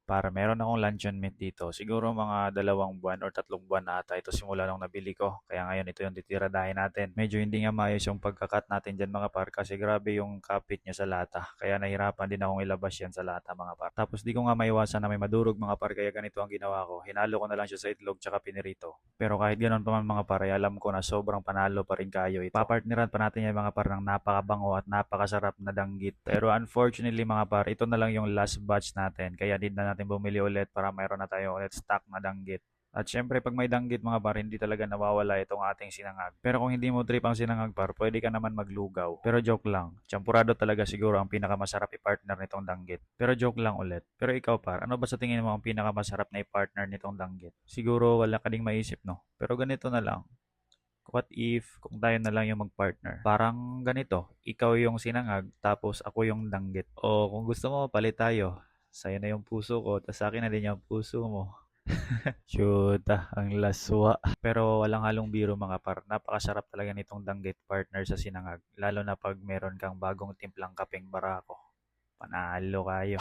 Para meron akong luncheon meat dito. Siguro mga 2 buwan or 3 buwan na ata ito simula nung nabili ko. Kaya ngayon ito yung titiradahin natin. Medyo hindi nga maayos yung pagkakat natin dyan mga par kasi grabe yung kapit niya sa lata. Kaya nahirapan din akong ilabas yan sa lata mga par. Tapos di ko nga maiwasan na may madurog mga par kaya ganito ang ginawa ko. Hinalo ko na lang siya sa itlog tsaka pinirito. Pero kahit ganoon pa man mga par ay alam ko na sobrang panalo pa rin kayo ito. Papartneran pa natin yan mga par ng napakabango at napakasarap na danggit. Pero unfortunately mga par, ito na lang yung last batch natin. Kaya need na natin bumili ulit para mayroon na tayo ulit stock na danggit. At syempre, pag may danggit mga par, hindi talaga nawawala itong ating sinangag. Pero kung hindi mo trip ang sinangag par, pwede ka naman maglugaw. Pero joke lang, champurado talaga siguro ang pinakamasarap i-partner nitong danggit. Pero joke lang ulit. Pero ikaw par, ano ba sa tingin mo ang pinakamasarap na i-partner nitong danggit? Siguro wala ka ding maisip no? Pero ganito na lang. What if kung tayo na lang yung mag-partner? Parang ganito, ikaw yung sinangag, tapos ako yung danggit. O kung gusto mo, palit tayo. Sa'yo na yung puso ko, tapos sa akin na din yung puso mo. Shoot, ang laswa. Pero walang halong biro mga par. Napakasarap talaga nitong danggit partner sa sinangag. Lalo na pag meron kang bagong timplang kapeng barako. Panalo kayo.